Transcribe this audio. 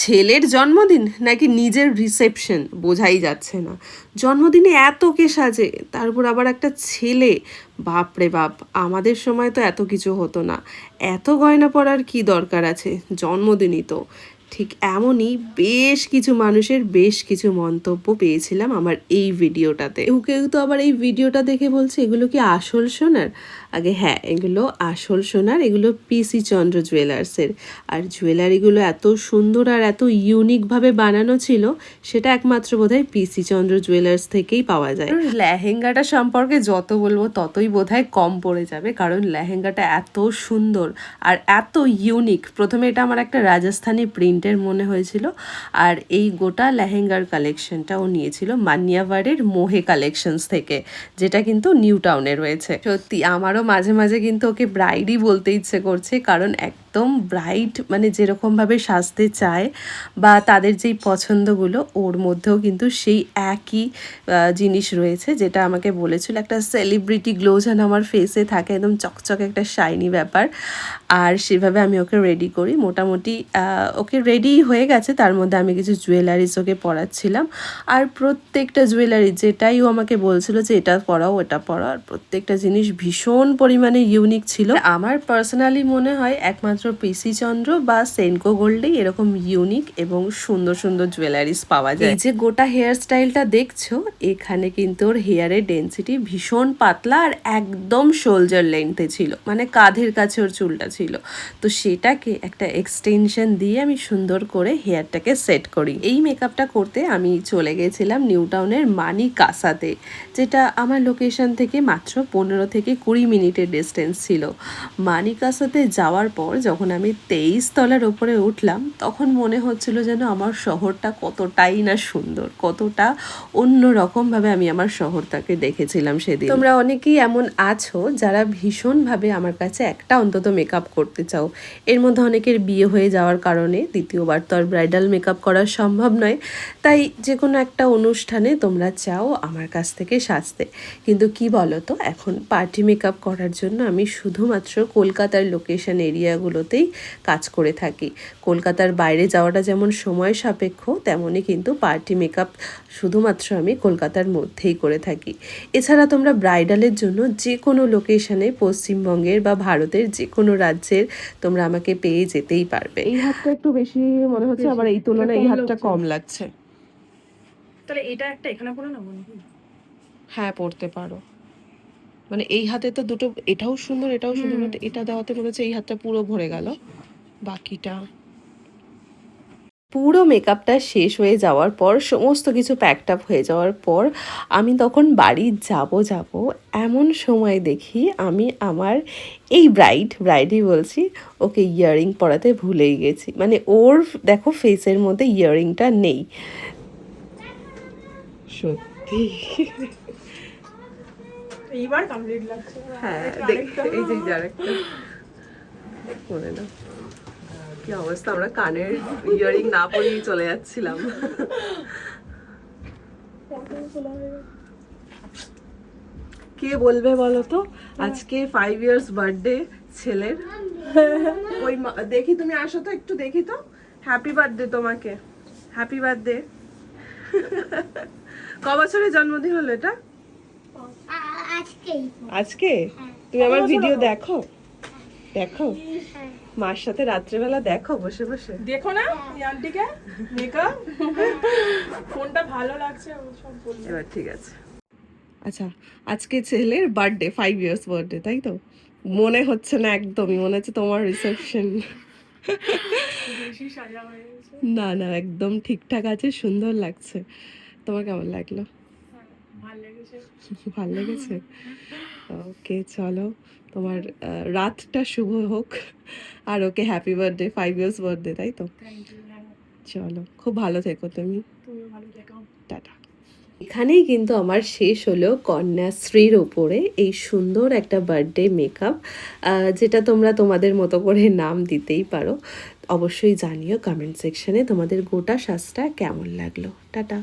ছেলের জন্মদিন নাকি নিজের রিসেপশন বোঝাই যাচ্ছে না। জন্মদিনে এত কে সাজে, তারপর আবার একটা ছেলে, বাপরে বাপ। আমাদের সময় তো এত কিছু হতো না, এত গয়না পরার কি দরকার আছে, জন্মদিনই তো। ঠিক এমনই বেশ কিছু মানুষের বেশ কিছু মন্তব্য পেয়েছিলাম আমার এই ভিডিওটাতে। কেউ কেউ তো আবার এই ভিডিওটা দেখে বলছে এগুলো কি আসল সোনার। আগে হ্যাঁ, এগুলো আসল সোনার, এগুলো পিসি চন্দ্র জুয়েলার্সের। আর জুয়েলারিগুলো এত সুন্দর আর এত ইউনিকভাবে বানানো ছিল, সেটা একমাত্র বোধহয় পিসি চন্দ্র জুয়েলার্স থেকেই পাওয়া যায়। লেহেঙ্গাটা সম্পর্কে যত বলবো ততই বোধহয় কম পড়ে যাবে, কারণ লেহেঙ্গাটা এত সুন্দর আর এত ইউনিক। প্রথমে এটা আমার একটা রাজস্থানি প্রিন্টের মনে হয়েছিল, আর এই গোটা লেহেঙ্গার কালেকশনটাও নিয়েছিল মানিয়াভারের মোহে কালেকশনস থেকে, যেটা কিন্তু নিউ টাউনে রয়েছে। সত্যি আমারও মাঝে মাঝে কিন্তু ওকে ব্রাইডই বলতে ইচ্ছে করছে, কারণ একদম ব্রাইড মানে যেরকমভাবে সাজতে চায় বা তাদের যেই পছন্দগুলো, ওর মধ্যেও কিন্তু সেই একই জিনিস রয়েছে, যেটা আমাকে বলেছিল একটা সেলিব্রিটি গ্লো যেন আমার ফেসে থাকে, একদম চকচকে একটা শাইনি ব্যাপার। আর সেভাবে আমি ওকে রেডি করি। মোটামুটি ওকে রেডি হয়ে গেছে, তার মধ্যে আমি কিছু জুয়েলারিস ওকে পরাচ্ছিলাম। আর প্রত্যেকটা জুয়েলারি যেটাই ও আমাকে বলছিল যে এটা পরাও ওটা পরাও, আর প্রত্যেকটা জিনিস ভীষণ পরিমাণে ইউনিক ছিল। আমার পার্সোনালি মনে হয় একমাত্র পিসি চন্দ্র বা সেনকো গোল্ডেই এরকম ইউনিক এবং সুন্দর সুন্দর জুয়েলারিস পাওয়া যায়। এই যে গোটা হেয়ার স্টাইলটা দেখছো, এখানে কিন্তু ওর হেয়ারের ডেন্সিটি ভীষণ পাতলা আর একদম শোল্ডার লেন্থে ছিল, মানে কাঁধের কাছে ওর চুলটা ছিল। তো সেটাকে একটা এক্সটেনশন দিয়ে আমি সুন্দর করে হেয়ারটাকে সেট করি। এই মেকআপটা করতে আমি চলে গেছিলাম নিউ টাউনের মানি কাসাতে, যেটা আমার লোকেশন থেকে মাত্র 15 থেকে 20 মিনিটের ডিস্টেন্স ছিল। মানি কাসাতে যাওয়ার পর যখন আমি 23 তলার ওপরে উঠলাম, তখন মনে হচ্ছিল যেন আমার শহরটা কতটাই না সুন্দর, কতটা অন্যরকমভাবে আমি আমার শহরটাকে দেখেছিলাম সেদিন। তোমরা অনেকেই এমন আছো যারা ভীষণভাবে আমার কাছে একটা অন্তত মেকআপ করতে চাও। এর মধ্যে অনেকের বিয়ে হয়ে যাওয়ার কারণে দ্বিতীয়বার তো আর ব্রাইডাল মেকআপ করা সম্ভব নয়, তাই যে কোনো একটা অনুষ্ঠানে তোমরা চাও আমার কাছ থেকে সাজতে। কিন্তু কি বলো তো, এখন পার্টি মেকআপ করার জন্য আমি শুধুমাত্র কলকাতার লোকেশন এরিয়াগুলোতেই কাজ করে থাকি। কলকাতার বাইরে যাওয়াটা যেমন সময় সাপেক্ষ, তেমনই কিন্তু পার্টি মেকআপ শুধুমাত্র আমি কলকাতার মধ্যেই করে থাকি। এছাড়া তোমরা ব্রাইডালের জন্য যে কোনো লোকেশনে পশ্চিমবঙ্গের বা ভারতের যে কোনো রাজ্যের তোমরা আমাকে পেয়ে যেতেই পারবে। এই হাতটা একটু বেশি মনে হচ্ছে, আবার এই তুলনায় এই হাতটা কম লাগছে। তাহলে এটা একটা এখানে পরে না বন্ধু? হ্যাঁ, পড়তে পারো। মানে এই হাতে তো দুটো, এটাও সুন্দর এটাও সুন্দর, বাট এটা দেওয়াতে মনে হচ্ছে এই হাতটা পুরো ভরে গেল, বাকিটা। পুরো মেকআপটা শেষ হয়ে যাওয়ার পর, সমস্ত কিছু প্যাকড আপ হয়ে যাওয়ার পর, আমি তখন বাড়ি যাব এমন সময় দেখি আমি আমার এই ব্রাইডই বলছি, ওকে ইয়াররিং পরাতে ভুলেই গেছি। মানে ওর দেখো ফেসের মধ্যে ইয়াররিংটা নেই। সত্যি এইবার কমপ্লিট লাগছে। হ্যাঁ, এই যে আরেকটা করে না, কি অবস্থা, আমরা কানের ইয়াররিং না পরেই চলে যাচ্ছিলাম। কে বলবে বলো তো, আজকে 5 ইয়ার্স বার্থডে ছেলের। ওই দেখি তুমি আসো তো একটু, দেখি তো। হ্যাপি বার্থডে তোমাকে, হ্যাপি বার্থডে। ক বছরের জন্মদিন হলো এটা? আজকে তুমি আমার ভিডিও দেখো? দেখো মার সাথে রাত্রেবেলা দেখো বসে বসে? দেখো না এই আন্টিকে মেকআপ, কোনটা ভালো লাগছে সব বলবে। এবার ঠিক আছে। আচ্ছা, আজকে ছেলের বার্থডে, 5 ইয়ার্স বার্থডে, তাই তো? মনে হচ্ছে না একদমই, মনে হচ্ছে তোমার রিসেপশন। বেশি সাজা হয়ে গেছে। না না, একদম ঠিকঠাক আছে, সুন্দর লাগছে। তোমার কেমন লাগলো? ভালো লেগেছে। ভালো লেগেছে? ওকে, চলো, তোমার রাতটা শুভ হোক। আর ওকে হ্যাপি বার্থডে, 5 ইয়ার্স বার্থডে, তাই তো? Thank you. চলো, খুব ভালো থেকো তুমি। তুমিও ভালো থেকো। টাটা। এখানেই কিন্তু আমার শেষ হলো কন্যাশ্রীর ওপরে এই সুন্দর একটা বার্থডে মেকআপ, যেটা তোমরা তোমাদের মতো করে নাম দিতেই পারো। অবশ্যই জানিও কমেন্ট সেকশনে তোমাদের গোটা সাজটা কেমন লাগলো। টাটা।